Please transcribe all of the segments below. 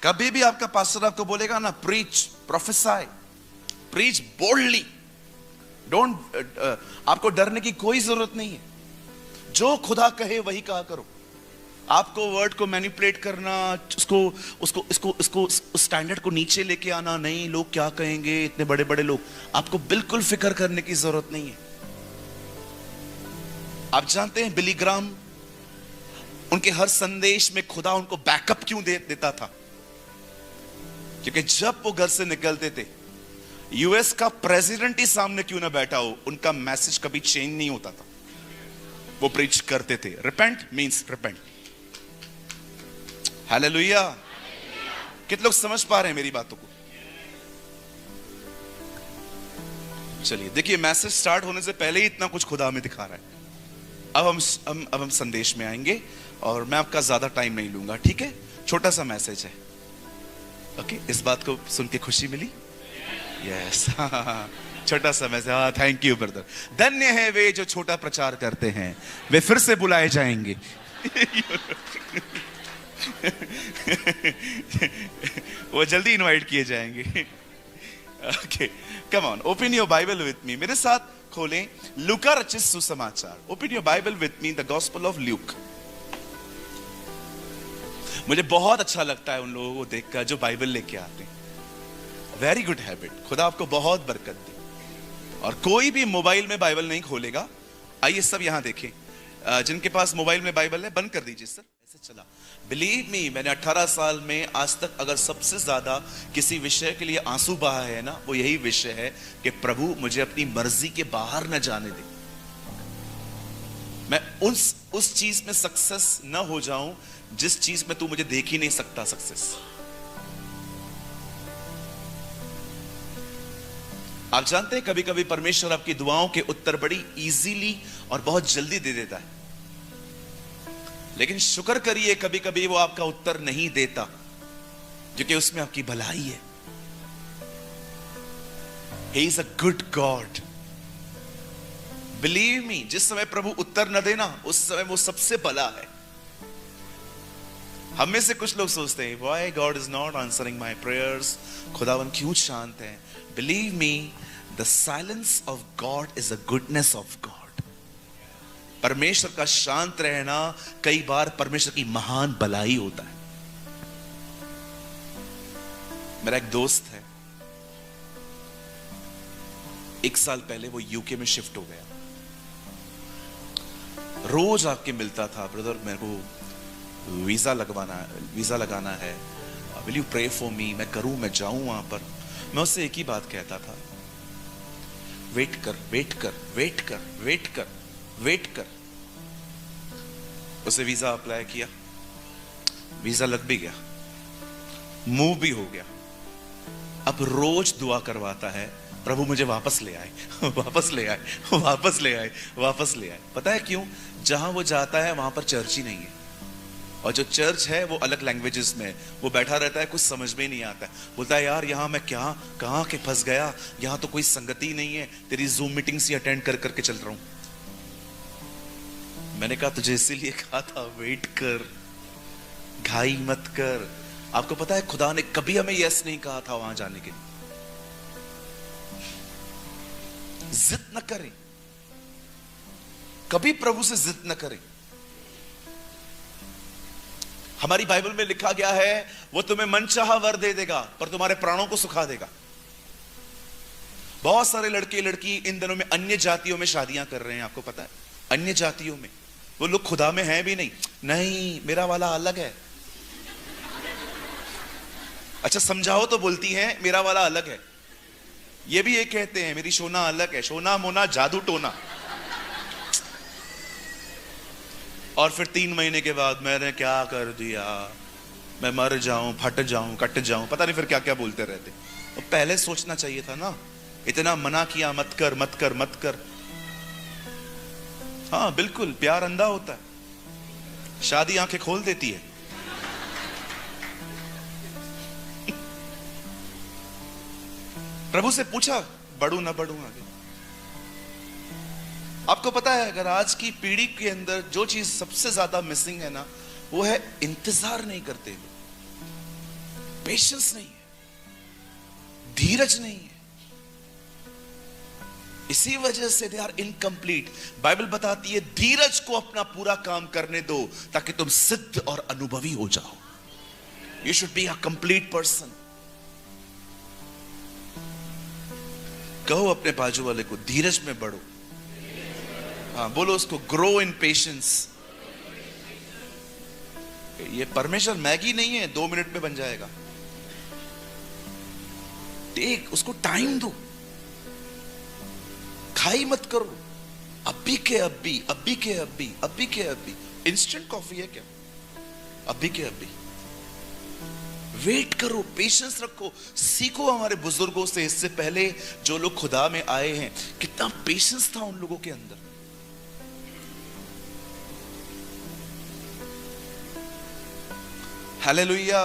कभी भी आपका पास्टर आपको बोलेगा ना, प्रीच, प्रोफेसाई, प्रीच बोल्डली, डोंट, आपको डरने की कोई जरूरत नहीं है। जो खुदा कहे वही कहा करो। आपको वर्ड को मैनिपुलेट करना, उसको उसको इसको इसको उस स्टैंडर्ड को नीचे लेके आना, नहीं लोग क्या कहेंगे, इतने बड़े बड़े लोग, आपको बिल्कुल फिक्र करने की जरूरत नहीं है। आप जानते हैं बिली ग्राम, उनके हर संदेश में खुदा उनको बैकअप क्यों देता था? क्योंकि जब वो घर से निकलते थे, यूएस का प्रेसिडेंट ही सामने क्यों ना बैठा हो, उनका मैसेज कभी चेंज नहीं होता था। वो प्रीच करते थे, रिपेंट मींस रिपेंट। हालेलुया। कितने लोग समझ पा रहे हैं मेरी बातों को? चलिए देखिए, मैसेज स्टार्ट होने से पहले ही इतना कुछ खुदा हमें दिखा रहा है। अब हम संदेश में आएंगे और मैं आपका ज्यादा टाइम नहीं लूंगा, ठीक है? छोटा सा मैसेज है, ओके? इस बात को सुन के खुशी मिली? यस, छोटा सा मैसेज। हाँ, थैंक यू ब्रदर। धन्य है वे जो छोटा प्रचार करते हैं, वे फिर से बुलाए जाएंगे। वो जल्दी इनवाइट किए जाएंगे। Okay, come on, open your Bible with me. मेरे साथ खोलें लूका रचित सुसमाचार। Open your Bible with me, the gospel of Luke. मुझे बहुत अच्छा लगता है उन लोगों को देखकर जो बाइबल लेके आते हैं। वेरी गुड हैबिट, खुदा आपको बहुत बरकत दे। और कोई भी मोबाइल में बाइबल नहीं खोलेगा। आइए सब यहां देखें, जिनके पास मोबाइल में बाइबल है बंद कर दीजिए। सर ऐसे चला, बिलीव मी, मैंने 18 साल में आज तक अगर सबसे ज्यादा किसी विषय के लिए आंसू बहा है ना, वो यही विषय है कि प्रभु मुझे अपनी मर्जी के बाहर न जाने दे। मैं उस चीज में सक्सेस न हो जाऊं जिस चीज में तू मुझे देख ही नहीं सकता सक्सेस। आप जानते हैं कभी कभी परमेश्वर आपकी दुआओं के उत्तर बड़ी इजीली और बहुत जल्दी दे देता है, लेकिन शुक्र करिए कभी कभी वो आपका उत्तर नहीं देता, क्योंकि उसमें आपकी भलाई है। He is a good God. Believe me, जिस समय प्रभु उत्तर न देना उस समय वो सबसे भला है। हम में से कुछ लोग सोचते हैं, Why God is not answering my prayers? खुदावन क्यों शांत है? Believe me, the silence of God is the goodness of God. परमेश्वर का शांत रहना कई बार परमेश्वर की महान भलाई होता है। मेरा एक दोस्त है, 1 साल पहले वो यूके में शिफ्ट हो गया। रोज आके मिलता था, ब्रदर मेरे को वीजा लगाना है, will you pray for me? मैं करूं, मैं जाऊं वहां पर? मैं उससे एक ही बात कहता था, वेट कर, वेट कर, वेट कर, वेट कर, वेट कर। उसे वीजा अप्लाई किया, वीजा लग भी गया, मूव भी हो गया। अब रोज दुआ करवाता है, प्रभु मुझे वापस ले आए, वापस ले आए, वापस ले आए, वापस ले आए। पता है क्यों? जहां वो जाता है वहां पर चर्च ही नहीं है, और जो चर्च है वो अलग लैंग्वेजेस में, वो बैठा रहता है, कुछ समझ में नहीं आता है। बोलता है यार यहाँ मैं कहाँ के फंस गया, यहाँ तो कोई संगति नहीं है, तेरी जूम मीटिंग्स ही अटेंड कर करके चल रहा हूं। मैंने कहा तुझे इसीलिए कहा था वेट कर, घाई मत कर। आपको पता है खुदा ने कभी हमें यस नहीं कहा था वहां जाने के लिए। जिद न करें, कभी प्रभु से जिद न करें। हमारी बाइबल में लिखा गया है, वो तुम्हें मनचाहा वर दे देगा पर तुम्हारे प्राणों को सुखा देगा। बहुत सारे लड़के लड़की इन दिनों में अन्य जातियों में शादियां कर रहे हैं, आपको पता है? अन्य जातियों में वो लोग खुदा में हैं भी नहीं। नहीं, मेरा वाला अलग है। अच्छा समझाओ तो बोलती हैं मेरा वाला अलग है। ये भी ये कहते हैं मेरी सोना अलग है, सोना मोना जादू टोना। और फिर 3 महीने के बाद मैंने क्या कर दिया, मैं मर जाऊं, फट जाऊं, कट जाऊं, पता नहीं फिर क्या क्या बोलते रहते। तो पहले सोचना चाहिए था ना, इतना मना किया मत कर मत कर मत कर। हाँ बिल्कुल, प्यार अंधा होता है, शादी आंखें खोल देती है। प्रभु से पूछा बढ़ू ना बढ़ू आगे। आपको पता है अगर आज की पीढ़ी के अंदर जो चीज सबसे ज्यादा मिसिंग है ना, वो है इंतजार नहीं करते। पेशेंस नहीं है, धीरज नहीं है। इसी वजह से दे आर इनकम्प्लीट। बाइबल बताती है धीरज को अपना पूरा काम करने दो ताकि तुम सिद्ध और अनुभवी हो जाओ। You should be a complete person. कहो अपने बाजू वाले को, धीरज में बढ़ो। हाँ बोलो उसको, ग्रो इन पेशेंस। ये परमेश्वर मैगी नहीं है 2 मिनट में बन जाएगा। टेक, उसको टाइम दो, खाई मत करो। अभी के अभी, अभी के अभी, अभी के अभी। इंस्टेंट कॉफी है क्या? अभी के अभी। वेट करो, पेशेंस रखो। सीखो हमारे बुजुर्गों से। इससे पहले जो लोग खुदा में आए हैं, कितना पेशेंस था उन लोगों के अंदर। Hallelujah.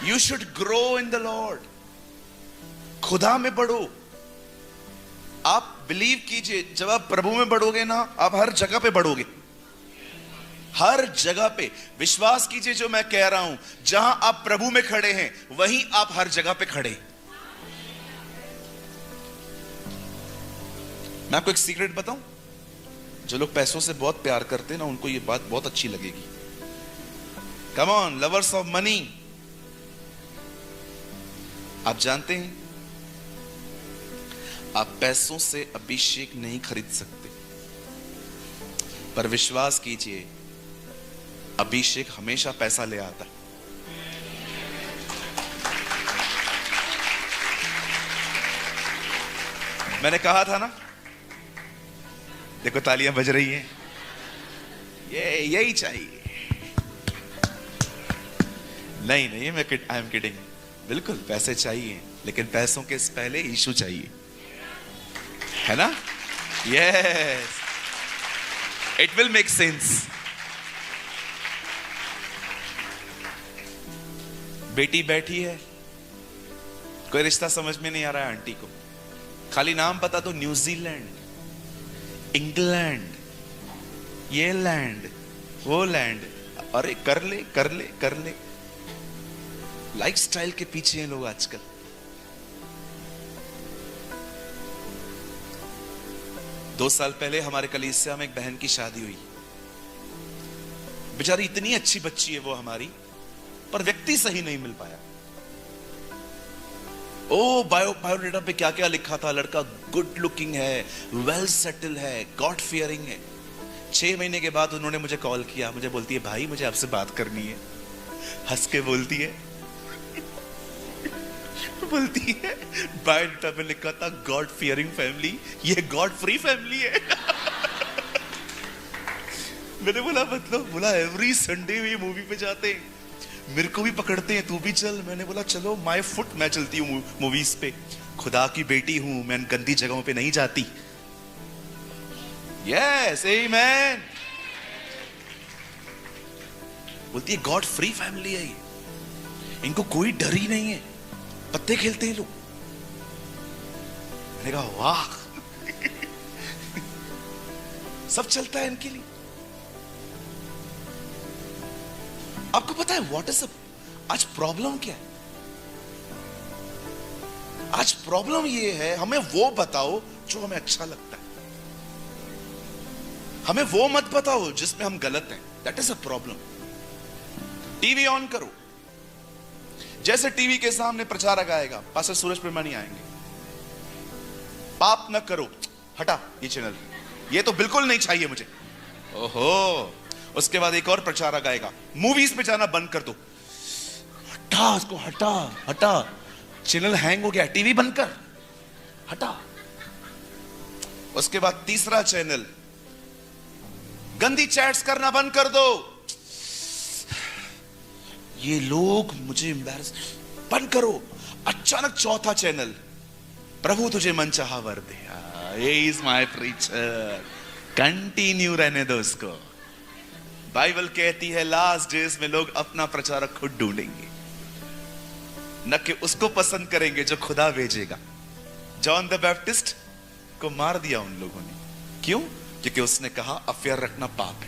You should grow in the Lord. खुदा में बढ़ो। आप बिलीव कीजिए, जब आप प्रभु में बढ़ोगे ना, आप हर जगह पे बढ़ोगे। हर जगह पे विश्वास कीजिए जो मैं कह रहा हूं। जहां आप प्रभु में खड़े हैं, वहीं आप हर जगह पे खड़े। मैं आपको एक सीक्रेट बताऊं, जो लोग पैसों से बहुत प्यार करते हैं ना, उनको ये बात बहुत अच्छी लगेगी। Come on lovers of money. आप जानते हैं आप पैसों से अभिषेक नहीं खरीद सकते, पर विश्वास कीजिए अभिषेक हमेशा पैसा ले आता है। मैंने कहा था ना, देखो तालियां बज रही हैं। यही चाहिए। नहीं मैं आई एम किडिंग। बिल्कुल पैसे चाहिए, लेकिन पैसों के पहले यीशु चाहिए, है ना? Yes, it will make sense. बेटी बैठी है, कोई रिश्ता समझ में नहीं आ रहा है आंटी को। खाली नाम पता तो न्यूजीलैंड, इंग्लैंड, ये लैंड, वो लैंड। अरे कर ले कर ले कर ले। लाइफस्टाइल के पीछे हैं लोग आजकल। दो साल पहले हमारे कलीसिया में एक बहन की शादी हुई। बेचारी इतनी अच्छी बच्ची है वो हमारी, पर व्यक्ति सही नहीं मिल पाया। ओ बायोडेटा पे क्या क्या लिखा था, लड़का गुड लुकिंग है, वेल सेटल है, गॉड फियरिंग है। 6 महीने के बाद उन्होंने मुझे कॉल किया, मुझे बोलती है भाई मुझे आपसे बात करनी है। हंस के बोलती है बायोडेटा पे लिखा था गॉड फियरिंग फैमिली, ये गॉड फ्री फैमिली है। मैंने बोला मतलब? बोला एवरी संडे ये मूवी पे जाते हैं, मेरे को भी पकड़ते हैं, तू भी चल। मैंने बोला चलो, माय फुट, मैं चलती हूँ मूवीज पे। खुदा की बेटी हूं मैं, गंदी जगहों पे नहीं जाती। Yes amen. बोलती है गॉड फ्री फैमिली है ये, इनको कोई डर ही नहीं है, पत्ते खेलते हैं लोग। मैंने कहा वाह। सब चलता है इनके लिए। आपको पता है व्हाट इज आज प्रॉब्लम क्या है? आज प्रॉब्लम ये है, हमें वो बताओ जो हमें अच्छा लगता है, हमें वो मत बताओ जिसमें हम गलत हैं। That is a problem. TV on करो, जैसे टीवी के सामने प्रचारक आएगा, पास्टर सूरज प्रेमानी आएंगे, पाप न करो, हटा ये चैनल, ये तो बिल्कुल नहीं चाहिए मुझे। ओहो। उसके बाद एक और प्रचारक आएगा, मूवीज पे जाना बंद कर दो, हटा उसको, हटा हटा, चैनल हैंग हो गया, टीवी बंद कर, हटा। उसके बाद तीसरा चैनल, गंदी चैट्स करना बंद कर दो, ये लोग मुझे एम्बैरस, बंद करो। अचानक चौथा चैनल, प्रभु तुझे मनचाहा वर दे, ये इज माय प्रीचर, कंटिन्यू रहने दो उसको। बाइबल कहती है लास्ट डेज में लोग अपना प्रचारक खुद ढूंढेंगे, न कि उसको पसंद करेंगे जो खुदा भेजेगा। जॉन द बैप्टिस्ट को मार दिया उन लोगों ने, क्यों? क्योंकि उसने कहा अफेयर रखना पाप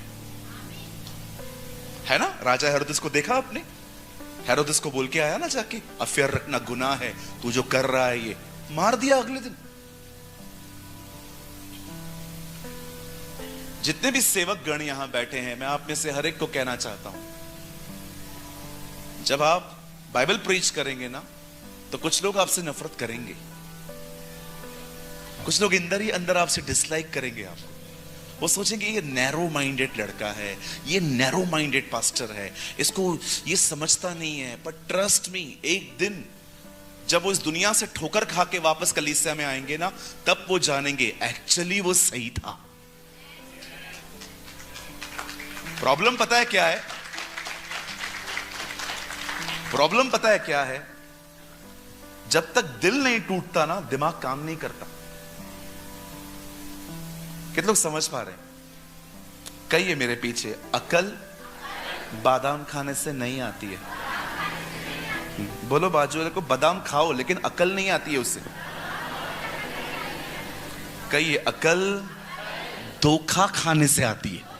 है ना? राजा हेरोदेस को देखा आपने? हेरोदेस को बोल के आया ना जाके, अफेयर रखना गुनाह है, तू जो कर रहा है ये। मार दिया अगले दिन। जितने भी सेवक गण यहां बैठे हैं, मैं आप में से हर एक को कहना चाहता हूं, जब आप बाइबल प्रीच करेंगे ना, तो कुछ लोग आपसे नफरत करेंगे, कुछ लोग अंदर ही अंदर आपसे डिसलाइक करेंगे आपको। वो सोचेंगे ये नैरो माइंडेड लड़का है, ये नैरो माइंडेड पास्टर है, इसको ये समझता नहीं है। पर ट्रस्ट मी, एक दिन जब वो इस दुनिया से ठोकर खा के वापस कलीसिया में आएंगे ना, तब वो जानेंगे एक्चुअली वो सही था। प्रॉब्लम पता है क्या है? प्रॉब्लम पता है क्या है? जब तक दिल नहीं टूटता ना, दिमाग काम नहीं करता। कितने लोग समझ पा रहे हैं? कहिए मेरे पीछे, अकल बादाम खाने से नहीं आती है। बोलो बाजू वाले को, बादाम खाओ लेकिन अकल नहीं आती है उससे। कहिए, अकल धोखा खाने से आती है।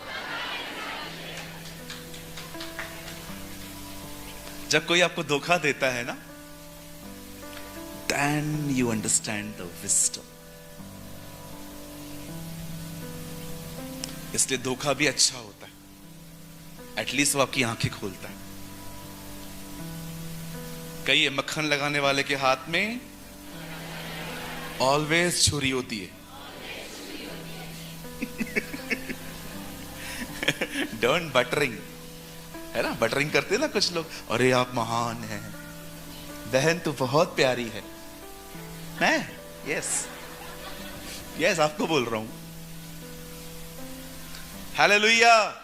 जब कोई आपको धोखा देता है ना, then you understand the wisdom. इसलिए धोखा भी अच्छा होता है, एटलीस्ट वो आपकी आंखें खोलता है। कहिए, मक्खन लगाने वाले के हाथ में ऑलवेज छुरी होती है। डोंट बटरिंग, है ना, बटरिंग करते ना कुछ लोग, अरे आप महान हैं, बहन तू बहुत प्यारी है। यस यस, आपको बोल रहा हूं। हालेलुया।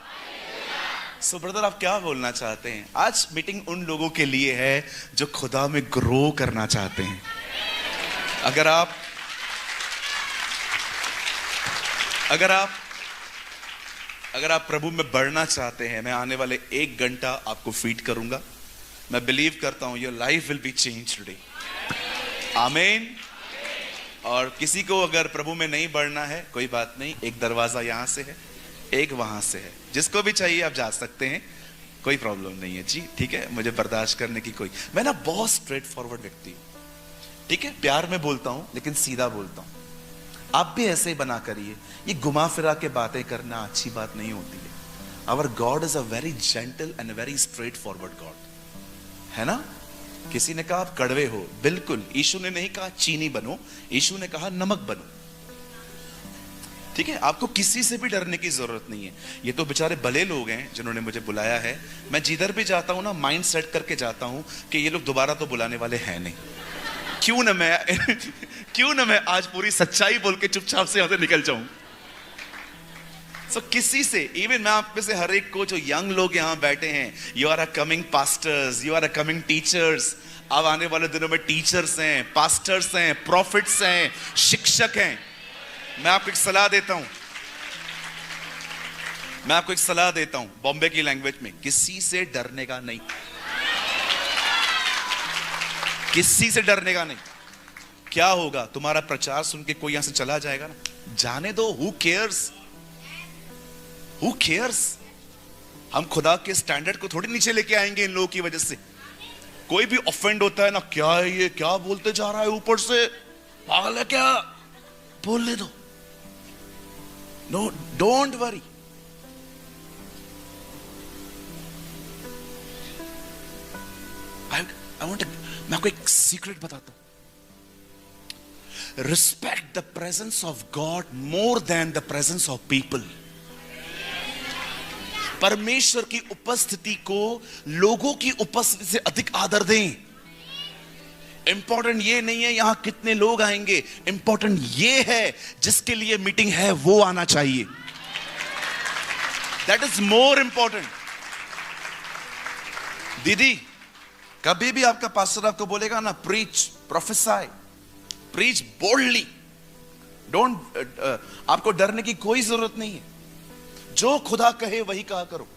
सो ब्रदर, आप क्या बोलना चाहते हैं? आज मीटिंग उन लोगों के लिए है जो खुदा में ग्रो करना चाहते हैं। अगर आप प्रभु में बढ़ना चाहते हैं, मैं आने वाले 1 घंटा आपको फीड करूंगा। मैं बिलीव करता हूं your life will be change today. आमीन। और किसी को अगर प्रभु में नहीं बढ़ना है, कोई बात नहीं, एक दरवाजा यहां से है, एक वहां से है, जिसको भी चाहिए आप जा सकते हैं, कोई प्रॉब्लम नहीं है जी। ठीक है, मुझे बर्दाश्त करने की कोई, मैं ना बहुत स्ट्रेट फॉरवर्ड व्यक्ति हूं। ठीक है, प्यार में बोलता हूं लेकिन सीधा बोलता हूं। आप भी ऐसे ही बना करिए। ये घुमा फिरा के बातें करना अच्छी बात नहीं होती है। Our God is a very gentle and very straightforward God, है ना। किसी ने कहा आप कड़वे हो, बिल्कुल। यीशु ने नहीं कहा चीनी बनो, यीशु ने कहा नमक बनो। ठीक है, आपको किसी से भी डरने की जरूरत नहीं है। ये तो बेचारे भले लोग हैं जिन्होंने मुझे बुलाया है। मैं जिधर भी जाता हूं ना, माइंड सेट करके जाता हूं कि ये लोग दोबारा तो बुलाने वाले हैं नहीं। क्यों ना मैं आज पूरी सच्चाई बोल के चुपचाप से यहां से निकल जाऊं। किसी से, इवन मैं आप में से हर एक को, जो यंग लोग यहां बैठे हैं, you are a coming pastors, you are a coming teachers. अब आने वाले दिनों में टीचर्स हैं, पास्टर्स हैं, प्रॉफिट्स हैं, शिक्षक हैं। मैं आपको एक सलाह देता हूं, बॉम्बे की लैंग्वेज में, किसी से डरने का नहीं, किसी से डरने का नहीं। क्या होगा? तुम्हारा प्रचार सुन के कोई यहां से चला जाएगा ना, जाने दो। Who cares? हम खुदा के स्टैंडर्ड को थोड़ी नीचे लेके आएंगे इन लोगों की वजह से। कोई भी ऑफेंड होता है ना, क्या है ये, क्या बोलते जा रहा है, ऊपर से पागल है क्या, बोलने दो। No, don't worry. मैं आपको एक सीक्रेट बताता हूं। Respect the presence of God more than the presence of people. परमेश्वर की उपस्थिति को लोगों की उपस्थिति से अधिक आदर दें। इंपॉर्टेंट ये नहीं है यहां कितने लोग आएंगे, इंपॉर्टेंट ये है जिसके लिए मीटिंग है वो आना चाहिए। That is more important. दीदी, कभी भी आपका पास्टर आपको बोलेगा ना, प्रीच, प्रोफेसाई, प्रीच बोल्डली, डोंट, आपको डरने की कोई जरूरत नहीं है। जो खुदा कहे वही कहा करो।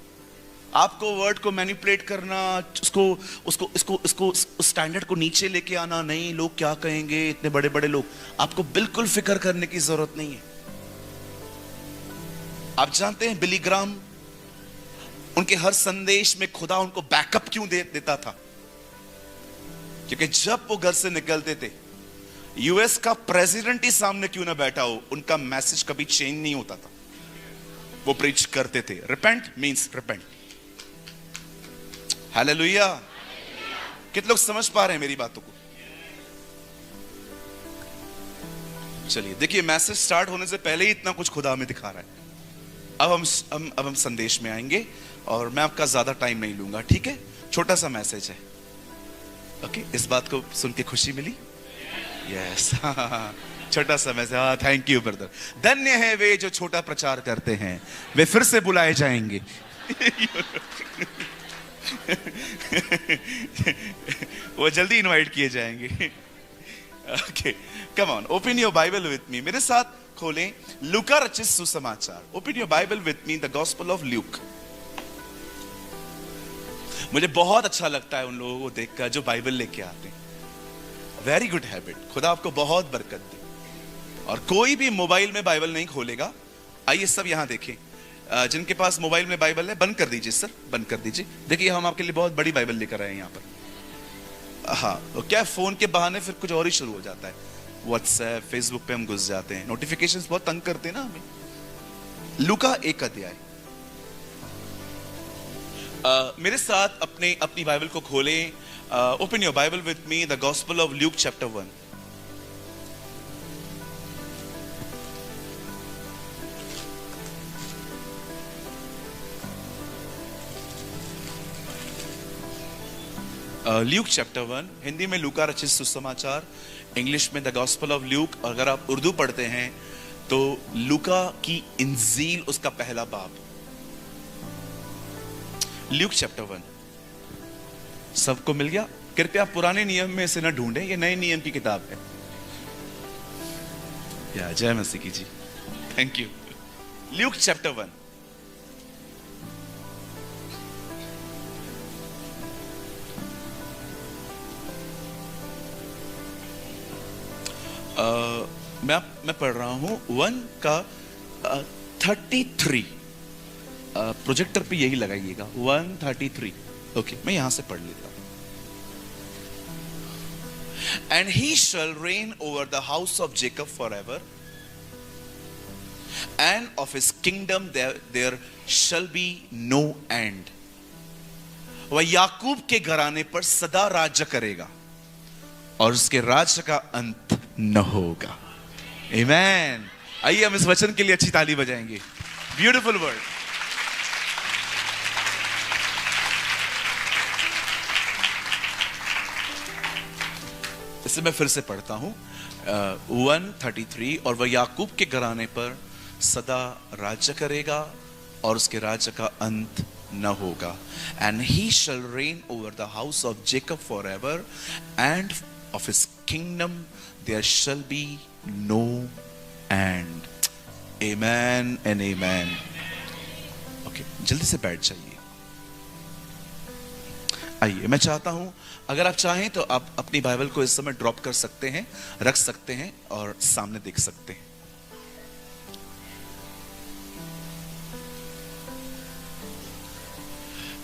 आपको वर्ड को मैनिपुलेट करना, उसको स्टैंडर्ड को नीचे लेके आना नहीं, लोग क्या कहेंगे, इतने बड़े बड़े लोग, आपको बिल्कुल फिक्र करने की जरूरत नहीं है। आप जानते हैं बिली ग्राम, उनके हर संदेश में खुदा उनको बैकअप क्यों देता था? क्योंकि जब वो घर से निकलते थे, यूएस का प्रेसिडेंट ही सामने क्यों ना बैठा हो, उनका मैसेज कभी चेंज नहीं होता था। वो प्रीच करते थे, रिपेंट मींस रिपेंट। हालेलुया। कितने लोग समझ पा रहे हैं मेरी बातों को? चलिए देखिए, मैसेज स्टार्ट होने से पहले ही इतना कुछ खुदा हमें दिखा रहा है। अब हम संदेश में आएंगे और मैं आपका ज्यादा टाइम नहीं लूंगा, ठीक है? छोटा सा मैसेज है, ओके? इस बात को सुन के खुशी मिली? यस। छोटा सा मैसेज। हाँ, थैंक यू ब्रदर। धन्य है वे जो छोटा प्रचार करते हैं, वे फिर से बुलाए जाएंगे। वो जल्दी इनवाइट किए जाएंगे। Okay, come on, open your Bible with me. मेरे साथ खोलें लूका रचित सुसमाचार। Open your Bible with me, the gospel of Luke. मुझे बहुत अच्छा लगता है उन लोगों को देखकर जो बाइबल लेके आते हैं। वेरी गुड हैबिट, खुदा आपको बहुत बरकत दे। और कोई भी मोबाइल में बाइबल नहीं खोलेगा। आइए सब यहां देखें, जिनके पास मोबाइल में बाइबल है बंद कर दीजिए सर, बंद कर दीजिए। देखिए हम आपके लिए बहुत बड़ी बाइबल लेकर आए हैं यहाँ पर। हाँ, क्या फोन के बहाने फिर कुछ और ही शुरू हो जाता है। व्हाट्सएप, फेसबुक पे हम घुस जाते हैं, नोटिफिकेशंस बहुत तंग करते हैं ना हमें। लूका 1 अध्याय। मेरे साथ अपनी बाइबल को खोलें। Open your Bible with me, the gospel of Luke chapter 1। Luke chapter 1, Hindi में लूका रचित सुसमाचार, इंग्लिश में द गॉस्पेल ऑफ ल्यूक। और अगर आप उर्दू पढ़ते हैं तो लूका की इंजील, उसका पहला बाब। ल्यूक चैप्टर 1 सबको मिल गया? कृपया पुराने नियम में इसे न ढूंढें, ये नए नियम की किताब है। या जय मसीह की जी, थैंक यू। Luke chapter 1। मैं पढ़ रहा हूं 1 का 33। प्रोजेक्टर पे यही लगाइएगा, 133। ओके, मैं यहां से पढ़ लेता हूं। And he shall reign over the house of Jacob forever, and of his kingdom there shall be no end. वह याकूब के घराने पर सदा राज्य करेगा और उसके राज्य का अंत न होगा। आमीन। आइए हम इस वचन के लिए अच्छी ताली बजाएंगे। Beautiful word. इसे मैं फिर से पढ़ता हूं, 133। और वह याकूब के घराने पर सदा राज्य करेगा और उसके राज्य का अंत न होगा। And he shall reign over the house of Jacob forever, and of his kingdom there shall be no end. Amen and amen. Okay, जल्दी से बैठ जाइए। आइए, मैं चाहता हूं, अगर आप चाहें तो आप अपनी बाइबल को इस समय ड्रॉप कर सकते हैं, रख सकते हैं और सामने देख सकते हैं।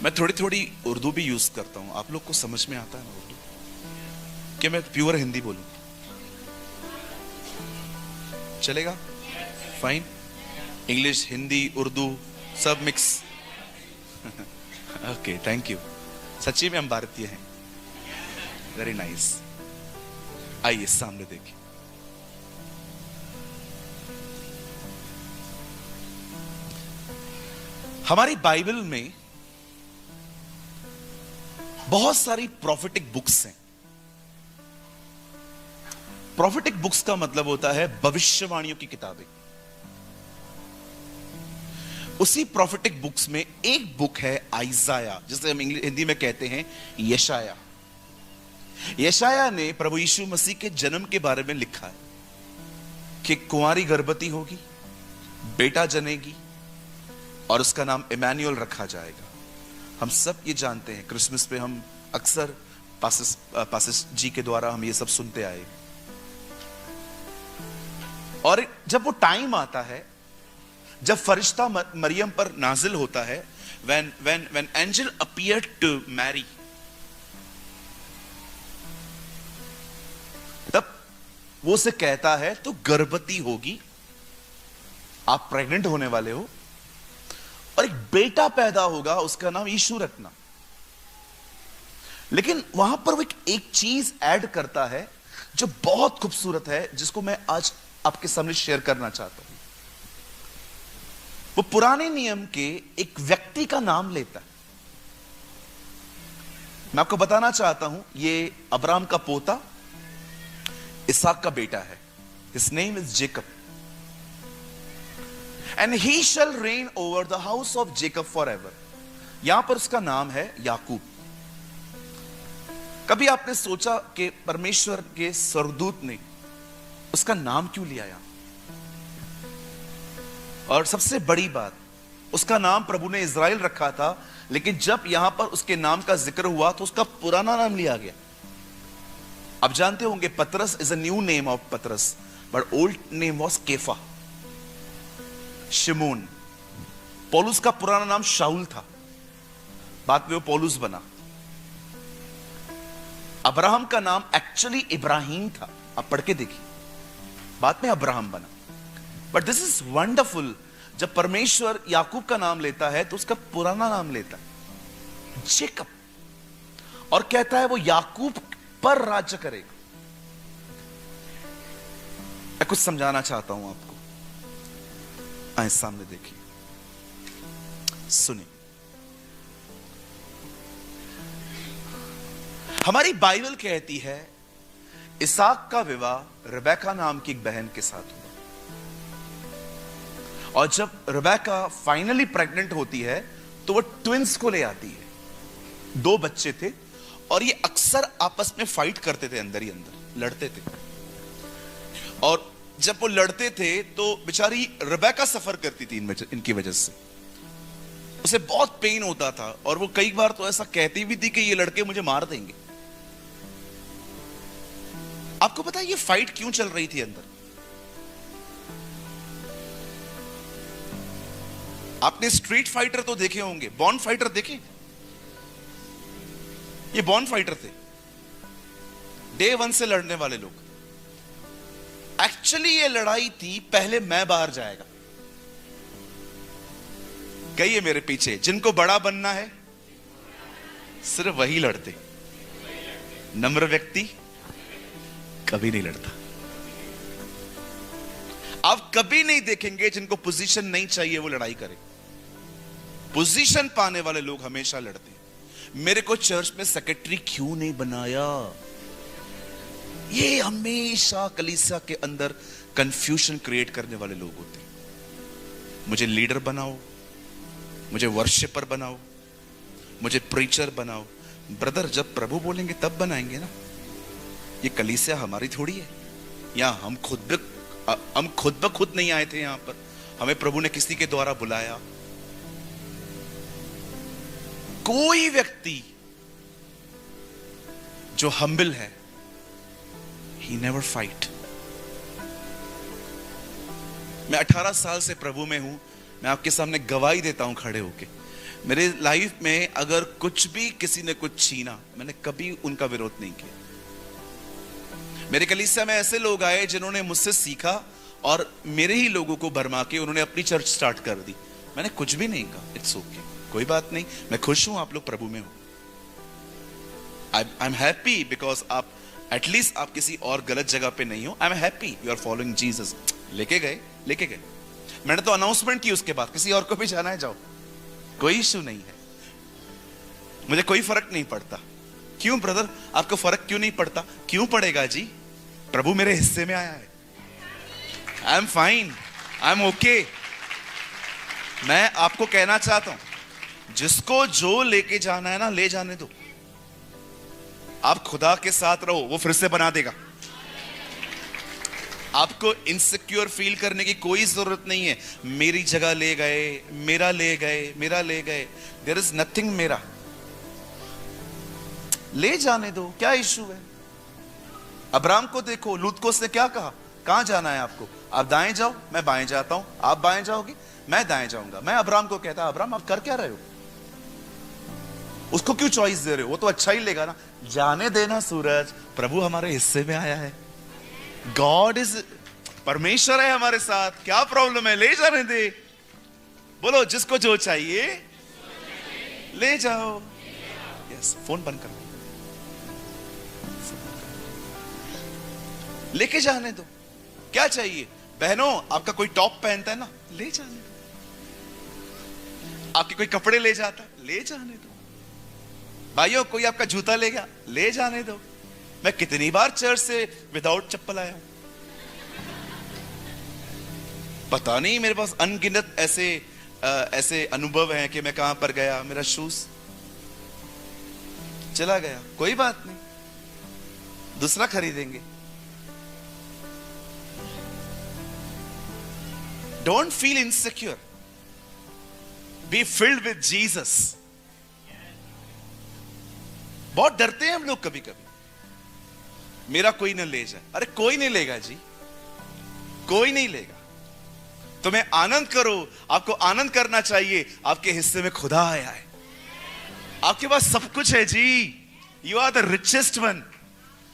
मैं थोड़ी थोड़ी उर्दू भी यूज करता हूं। आप लोग को समझ में आता है ना उर्दू? क्या मैं प्योर हिंदी बोलूं? चलेगा? फाइन। इंग्लिश, हिंदी, उर्दू सब मिक्स। Okay, thank you. सच्ची में हम भारतीय हैं। Very nice. आइए सामने देखिए। हमारी बाइबल में बहुत सारी प्रोफेटिक बुक्स हैं। प्रोफेटिक बुक्स का मतलब होता है भविष्यवाणियों की किताबें। उसी प्रोफेटिक बुक्स में एक बुक है आइजाया, जिसे हम हिंदी में कहते हैं यशाया। यशाया ने प्रभु यीशु मसीह के जन्म के बारे में लिखा है कि कुंवारी गर्भवती होगी, बेटा जनेगी और उसका नाम इमैनुअल रखा जाएगा। हम सब ये जानते हैं, क्रिसमस पे हम अक्सर पासिस जी के द्वारा हम ये सब सुनते आए। और जब वो टाइम आता है, जब फरिश्ता मरियम पर नाजिल होता है, when angel appeared to Mary, तब वो उसे कहता है तो गर्भवती होगी, आप प्रेग्नेंट होने वाले हो और एक बेटा पैदा होगा, उसका नाम यीशु रखना। लेकिन वहां पर वो एक चीज ऐड करता है जो बहुत खूबसूरत है, जिसको मैं आज आपके सामने शेयर करना चाहता हूं। वो पुराने नियम के एक व्यक्ति का नाम लेता है। मैं आपको बताना चाहता हूं, ये अब्राहम का पोता इसहाक का बेटा है। His name is Jacob and he shall reign over the house of Jacob forever. यहां पर उसका नाम है याकूब। कभी आपने सोचा कि परमेश्वर के स्वर्गदूत ने उसका नाम क्यों लिया यहां? और सबसे बड़ी बात, उसका नाम प्रभु ने इज़राइल रखा था, लेकिन जब यहां पर उसके नाम का जिक्र हुआ तो उसका पुराना नाम लिया गया। आप जानते होंगे पतरस is a new name of पतरस, बट ओल्ड नेम वाज केफा, शिमोन। पौलुस का पुराना नाम शाऊल था, बाद में वो पौलुस बना। अब्राहम का नाम एक्चुअली इब्राहिम था, आप पढ़ के देखिए, बाद में अब्राहम बना। बट दिस इज वंडरफुल, जब परमेश्वर याकूब का नाम लेता है तो उसका पुराना नाम लेता है जेकब, और कहता है वो याकूब पर राज्य करेगा। मैं कुछ समझाना चाहता हूं आपको, आए सामने देखिए, सुनिए। हमारी बाइबल कहती है इसहाक का विवाह रिबेका नाम की एक बहन के साथ हुआ, और जब रिबेका फाइनली प्रेग्नेंट होती है तो वो ट्विंस को ले आती है। 2 बच्चे थे और ये अक्सर आपस में फाइट करते थे, अंदर ही अंदर लड़ते थे। और जब वो लड़ते थे तो बेचारी रिबेका सफर करती थी इनकी वजह से, उसे बहुत पेन होता था, और वो कई बार तो ऐसा कहती भी थी कि ये लड़के मुझे मार देंगे। आपको पता है ये फाइट क्यों चल रही थी अंदर? आपने स्ट्रीट फाइटर तो देखे होंगे, बॉर्न फाइटर देखे? ये बॉर्न फाइटर थे, डे 1 से लड़ने वाले लोग। एक्चुअली ये लड़ाई थी पहले मैं बाहर जाएगा। कहिए मेरे पीछे, जिनको बड़ा बनना है सिर्फ वही लड़ते, नम्र व्यक्ति कभी नहीं लड़ता। आप कभी नहीं देखेंगे जिनको पोजीशन नहीं चाहिए वो लड़ाई करे। पोजीशन पाने वाले लोग हमेशा लड़ते हैं। मेरे को चर्च में सेक्रेटरी क्यों नहीं बनाया? ये हमेशा कलीसिया के अंदर कंफ्यूजन क्रिएट करने वाले लोग होते हैं। मुझे लीडर बनाओ, मुझे वर्शिपर बनाओ, मुझे प्रीचर बनाओ। ब्रदर, जब प्रभु बोलेंगे तब बनाएंगे ना। ये कलीसिया हमारी थोड़ी है। यहां हम खुद ब खुद नहीं आए थे, यहां पर हमें प्रभु ने किसी के द्वारा बुलाया। कोई व्यक्ति जो हम्बल है, he never fight। मैं 18 साल से प्रभु में हूं, मैं आपके सामने गवाही देता हूं खड़े होके। मेरे लाइफ में अगर कुछ भी किसी ने कुछ छीना, मैंने कभी उनका विरोध नहीं किया। मेरे कलीसिया में ऐसे लोग आए जिन्होंने मुझसे सीखा और मेरे ही लोगों को भरमा के उन्होंने अपनी चर्च स्टार्ट कर दी। मैंने कुछ भी नहीं कहा, इट्स ओके, कोई बात नहीं, मैं खुश हूं आप लोग प्रभु में हो। आई एम हैप्पी बिकॉज आप एटलीस्ट आप किसी और गलत जगह पे नहीं हो। I am happy you are following Jesus. लेके गए। मैंने तो अनाउंसमेंट की उसके बाद, किसी और को भी जाना है जाओ, कोई इश्यू नहीं है, मुझे कोई फर्क नहीं पड़ता। क्यों ब्रदर, आपको फर्क क्यों नहीं पड़ता? क्यों पड़ेगा जी, प्रभु मेरे हिस्से में आया है। I am fine, I am okay. मैं आपको कहना चाहता हूं, जिसको जो लेके जाना है ना, ले जाने दो। आप खुदा के साथ रहो, वो फिर से बना देगा। आपको इनसिक्योर फील करने की कोई जरूरत नहीं है। मेरी जगह ले गए, मेरा ले गए, देयर इज नथिंग मेरा। ले जाने दो, क्या इशू है? अब्राहम को देखो, लूत को उसने क्या कहा, कहां जाना है आपको? आप दाएं जाओ, मैं बाएं जाता हूं। आप बाएं जाओगे, मैं दाएं जाऊंगा। मैं अब्राहम को कहता, अब्राहम आप कर क्या रहे हो? उसको क्यों चॉइस दे रहे हो? वो तो अच्छा ही लेगा ना। जाने देना सूरज, प्रभु हमारे हिस्से में आया है। गॉड इज, परमेश्वर है हमारे साथ, क्या प्रॉब्लम है, ले जाने दे। बोलो, जिसको जो चाहिए ले जाओ। यस, फोन बंद करो, लेके जाने दो। क्या चाहिए बहनों, आपका कोई टॉप पहनता है ना, ले जाने दो। आपके कोई कपड़े ले जाता है, ले जाने दो। भाइयों, कोई आपका जूता ले गया, ले जाने दो। मैं कितनी बार चर्च से विदाउट चप्पल आया हूं, पता नहीं, मेरे पास अनगिनत ऐसे अनुभव हैं कि मैं कहां पर गया, मेरा शूज चला गया, कोई बात नहीं, दूसरा खरीदेंगे। Don't feel insecure, be filled with Jesus. बहुत डरते हैं हम लोग कभी कभी, मेरा कोई ना ले जाए। अरे कोई नहीं लेगा जी, कोई नहीं लेगा। तुम्हें आनंद करो, आपको आनंद करना चाहिए। आपके हिस्से में खुदा आया है, आपके पास सब कुछ है जी। You are the richest one.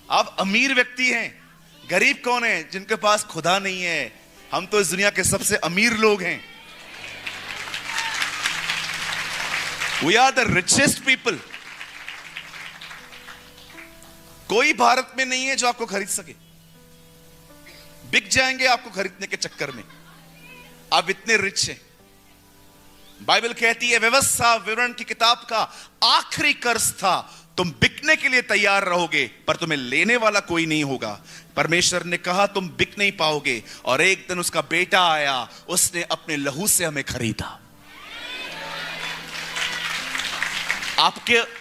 आप अमीर व्यक्ति हैं। गरीब कौन है? जिनके पास खुदा नहीं है। हम तो इस दुनिया के सबसे अमीर लोग हैं। We are the richest people. कोई भारत में नहीं है जो आपको खरीद सके। बिक जाएंगे आपको खरीदने के चक्कर में, आप इतने रिच हैं। बाइबल कहती है व्यवस्था विवरण की किताब का आखिरी कर्ज था, तुम बिकने के लिए तैयार रहोगे पर तुम्हें लेने वाला कोई नहीं होगा। परमेश्वर ने कहा तुम बिक नहीं पाओगे, और एक दिन उसका बेटा आया, उसने अपने लहू से हमें खरीदा।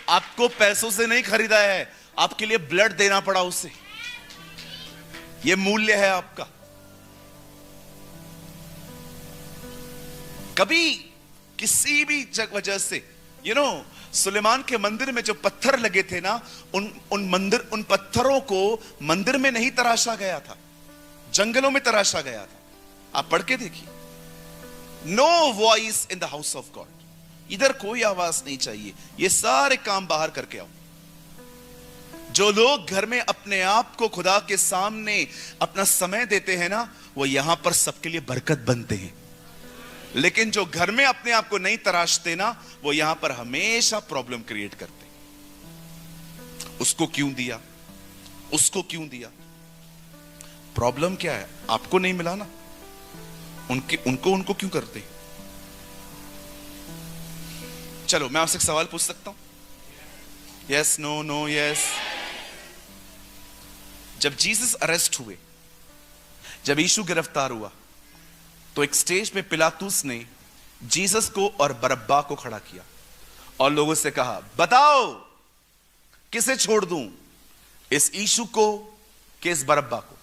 आपको पैसों से नहीं खरीदा है, आपके लिए ब्लड देना पड़ा उसे। यह मूल्य है आपका। कभी किसी भी वजह से सुलेमान के मंदिर में जो पत्थर लगे थे ना, उन पत्थरों को मंदिर में नहीं तराशा गया था, जंगलों में तराशा गया था। आप पढ़ के देखिए, no voice in the house of God. इधर कोई आवाज नहीं चाहिए, ये सारे काम बाहर करके आओ। जो लोग घर में अपने आप को खुदा के सामने अपना समय देते हैं ना, वो यहां पर सबके लिए बरकत बनते हैं। लेकिन जो घर में अपने आप को नहीं तराशते ना, वो यहां पर हमेशा प्रॉब्लम क्रिएट करते। उसको क्यों दिया, उसको क्यों दिया? प्रॉब्लम क्या है? आपको नहीं मिला ना, उनको क्यों करते? चलो मैं आपसे एक सवाल पूछ सकता हूं? Yes, no, no, yes. जब जीसस अरेस्ट हुए, जब यीशु गिरफ्तार हुआ, तो एक स्टेज पे पिलातुस ने जीसस को और बरअब्बा को खड़ा किया और लोगों से कहा, बताओ किसे छोड़ दूं, इस यीशु को कि इस बरअब्बा को?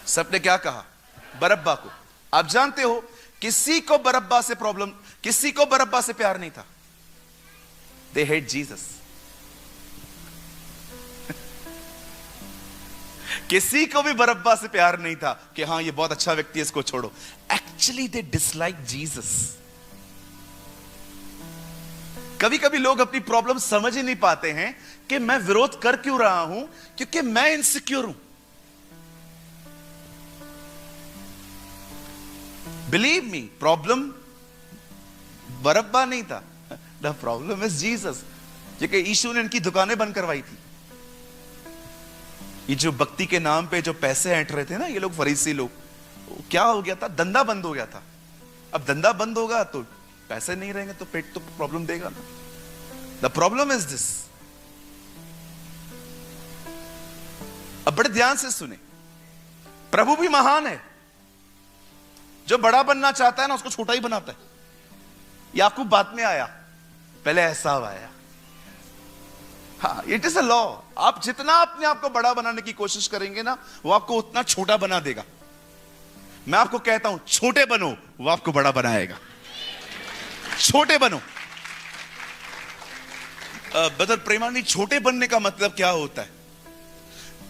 सबने क्या कहा? बरअब्बा को। आप जानते हो, किसी को बरअब्बा से प्रॉब्लम, किसी को बरअब्बा से प्यार नहीं था। They hate Jesus. किसी को भी बरअब्बा से प्यार नहीं था कि हाँ ये बहुत अच्छा व्यक्ति है, इसको छोड़ो। Actually they dislike Jesus. कभी कभी लोग अपनी प्रॉब्लम समझ ही नहीं पाते हैं कि मैं विरोध कर क्यों रहा हूं, क्योंकि मैं इनसिक्योर हूं। बिलीव मी, प्रॉब्लम बरअब्बा नहीं था, द प्रॉब्लम इज जीसस। क्योंकि यीशु ने इनकी दुकानें बंद करवाई थी। ये जो भक्ति के नाम पे जो पैसे ऐंठ रहे थे ना ये लोग, फरीसी लोग, क्या हो गया था? धंधा बंद हो गया था। अब धंधा बंद होगा तो पैसे नहीं रहेंगे तो पेट तो प्रॉब्लम देगा ना। The problem is this. अब बड़े ध्यान से सुने, प्रभु भी महान है। जो बड़ा बनना चाहता है ना, उसको छोटा ही बनाता है। ये आपको बाद में आया, पहले एहसास आया। हाँ, इट इज अ लॉ। आप जितना अपने आप को बड़ा बनाने की कोशिश करेंगे ना, वो आपको उतना छोटा बना देगा। मैं आपको कहता हूं, छोटे बनो, वो आपको बड़ा बनाएगा। छोटे बनो। ब्रदर प्रेमानी, छोटे बनने का मतलब क्या होता है?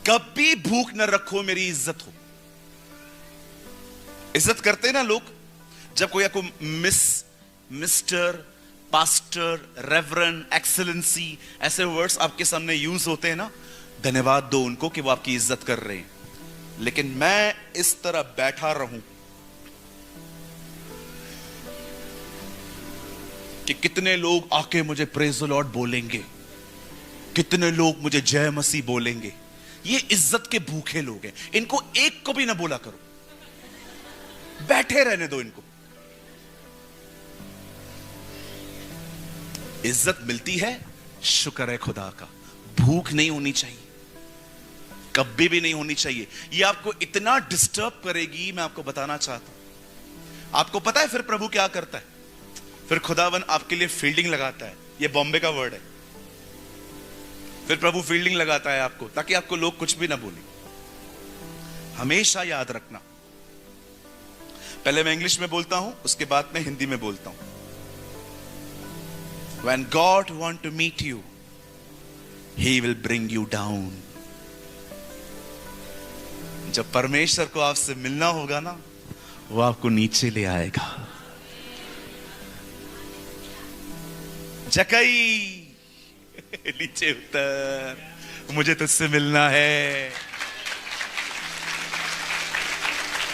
कभी भूख न रखो, मेरी इज्जत हो। इज्जत करते ना लोग, जब कोई आपको मिस्टर, पास्टर, रेवरेंड, एक्सेलेंसी, ऐसे वर्ड्स आपके सामने यूज होते हैं ना, धन्यवाद दो उनको कि वो आपकी इज्जत कर रहे हैं। लेकिन मैं इस तरह बैठा रहूं कि कितने लोग आके मुझे प्रेज द लॉर्ड बोलेंगे, कितने लोग मुझे जय मसीह बोलेंगे। ये इज्जत के भूखे लोग हैं, इनको एक को भी ना बोला करो, बैठे रहने दो इनको। इज्जत मिलती है, शुक्र है खुदा का। भूख नहीं होनी चाहिए, कभी भी नहीं होनी चाहिए। ये आपको इतना डिस्टर्ब करेगी, मैं आपको बताना चाहता हूं। आपको पता है फिर प्रभु क्या करता है? फिर खुदावन आपके लिए फील्डिंग लगाता है। ये बॉम्बे का वर्ड है। फिर प्रभु फील्डिंग लगाता है आपको, ताकि आपको लोग कुछ भी ना बोले। हमेशा याद रखना, पहले मैं इंग्लिश में बोलता हूं, उसके बाद मैं हिंदी में बोलता हूं। When God want to meet you, He will bring you down. जब परमेश्वर को आपसे मिलना होगा ना, वो आपको नीचे ले आएगा। जकई नीचे उतर, मुझे तुझसे मिलना है।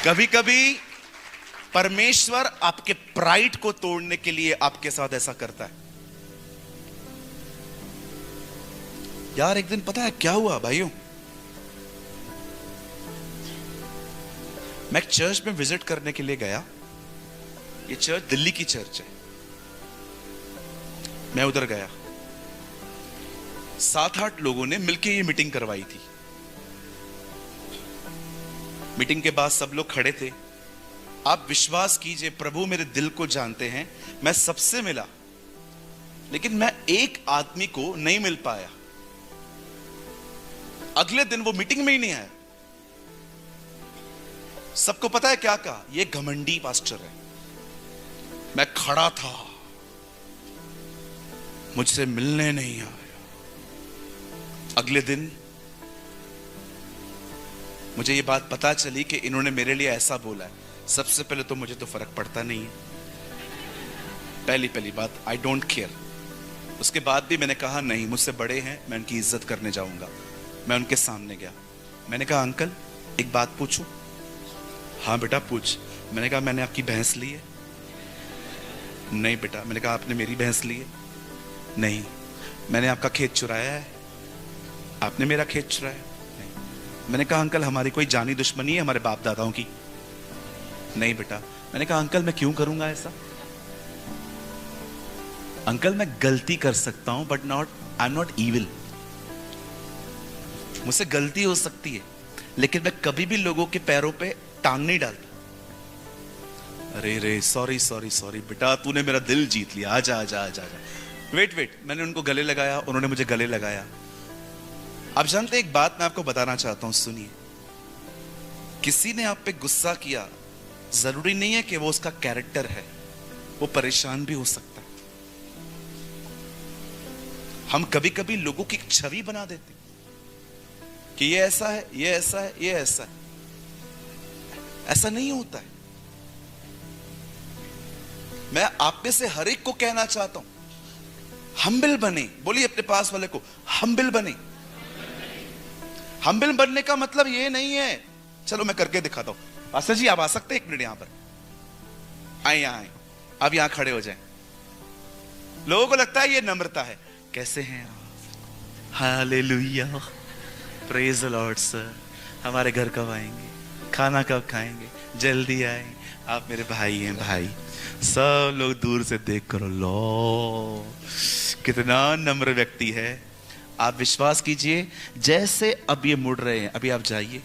कभी कभी परमेश्वर आपके प्राइड को तोड़ने के लिए आपके साथ ऐसा करता है। यार एक दिन पता है क्या हुआ भाइयों, मैं एक चर्च में विजिट करने के लिए गया। ये चर्च दिल्ली की चर्च है। मैं उधर गया, 7-8 लोगों ने मिलकर ये मीटिंग करवाई थी। मीटिंग के बाद सब लोग खड़े थे। आप विश्वास कीजिए, प्रभु मेरे दिल को जानते हैं, मैं सबसे मिला, लेकिन मैं एक आदमी को नहीं मिल पाया। अगले दिन वो मीटिंग में ही नहीं आया। सबको पता है क्या कहा? ये घमंडी पास्टर है। मैं खड़ा था, मुझसे मिलने नहीं आया। अगले दिन मुझे ये बात पता चली कि इन्होंने मेरे लिए ऐसा बोला है। सबसे पहले तो मुझे तो फर्क पड़ता नहीं है, पहली बात, आई डोंट केयर। उसके बाद भी मैंने कहा नहीं, मुझसे बड़े हैं, मैं उनकी इज्जत करने जाऊंगा। मैं उनके सामने गया, मैंने कहा अंकल एक बात पूछूं? हाँ बेटा पूछ। मैंने कहा मैंने आपकी भैंस ली है? नहीं बेटा। मैंने कहा आपने मेरी भैंस ली है? नहीं। मैंने आपका खेत चुराया है? आपने मेरा खेत चुराया? नहीं। मैंने कहा अंकल हमारी कोई जानी दुश्मनी है हमारे बाप दादाओं की? नहीं बेटा। मैंने कहा अंकल मैं क्यों करूंगा ऐसा? अंकल मैं गलती कर सकता हूं but I am not evil. मुझसे गलती हो सकती है, लेकिन मैं कभी भी लोगों के पैरों पे टांग नहीं डालता। अरे रे सॉरी बेटा, तूने मेरा दिल जीत लिया, आजा आजा आजा आजा। वेट। मैंने उनको गले लगाया, उन्होंने मुझे गले लगाया। आप जानते एक बात मैं आपको बताना चाहता हूं, सुनिए। किसी ने आप पे गुस्सा किया, जरूरी नहीं है कि वो उसका कैरेक्टर है, वो परेशान भी हो सकता है। हम कभी कभी लोगों की छवि बना देते कि ये ऐसा है, ये ऐसा है, ये ऐसा है। ऐसा नहीं होता है। मैं आप में से हर एक को कहना चाहता हूं, हम्बिल बने। बोलिए अपने पास वाले को, हम्बिल बने। हम्बिल बनने का मतलब ये नहीं है, चलो मैं करके दिखाता हूं। पास्टर जी आप आ सकते हैं एक मिनट यहां पर? आए अब यहां खड़े हो जाएं। लोगों को लगता है ये नम्रता है। कैसे हैं आप? Hallelujah, praise the Lord sir. हमारे घर कब आएंगे? खाना कब खाएंगे? जल्दी आए, आप मेरे भाई हैं भाई। सब लोग दूर से देख करो, लो कितना नम्र व्यक्ति है। आप विश्वास कीजिए, जैसे अब ये मुड़ रहे हैं, अभी आप जाइए,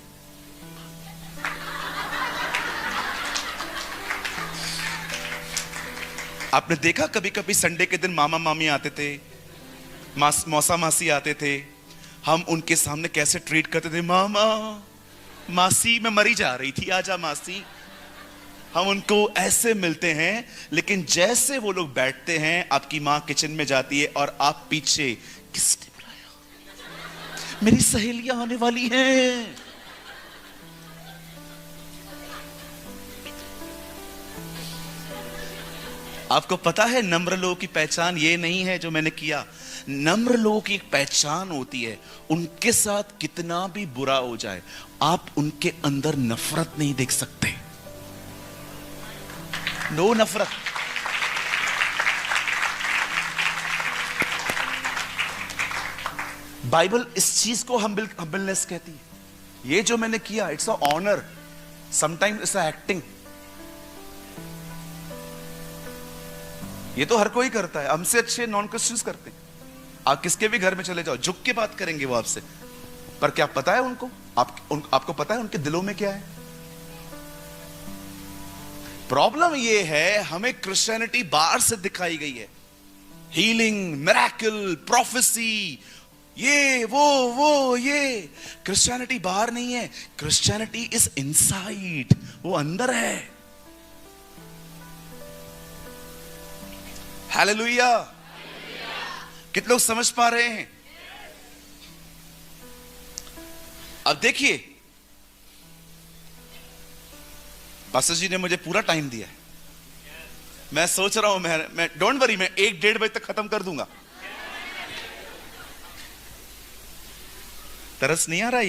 आपने देखा कभी कभी संडे के दिन मामा मामी आते थे, मौसा मासी आते थे, हम उनके सामने कैसे ट्रीट करते थे? मामा मासी मैं मरी जा रही थी, आजा मासी। हम उनको ऐसे मिलते हैं, लेकिन जैसे वो लोग बैठते हैं, आपकी माँ किचन में जाती है और आप पीछे, किसने बुलाया? मेरी सहेलियां आने वाली हैं। आपको पता है नम्र लोगों की पहचान ये नहीं है जो मैंने किया। नम्र लोगों की एक पहचान होती है, उनके साथ कितना भी बुरा हो जाए आप उनके अंदर नफरत नहीं देख सकते। नो नफरत। बाइबल इस चीज को हम्बलनेस कहती है। ये जो मैंने किया it's a honour, sometimes it's a acting. ये तो हर कोई करता है, हमसे अच्छे नॉन क्रिश्चियंस करते हैं। आप किसके भी घर में चले जाओ, झुक के बात करेंगे वो आपसे। पर क्या पता है उनको, आपको पता है उनके दिलों में क्या है? प्रॉब्लम ये है हमें क्रिश्चियनिटी बाहर से दिखाई गई है, हीलिंग, मिरेकल, प्रोफेसी, ये वो ये। क्रिश्चियनिटी बाहर नहीं है, क्रिश्चियनिटी इज इनसाइड, वो अंदर है। हालेलुया। कितने लोग समझ पा रहे हैं? अब देखिए, पास्टर जी ने मुझे पूरा टाइम दिया है। मैं सोच रहा हूं मैं डोंट वरी, मैं 1-1:30 बजे तक खत्म कर दूंगा। तरस नहीं आ रहा है?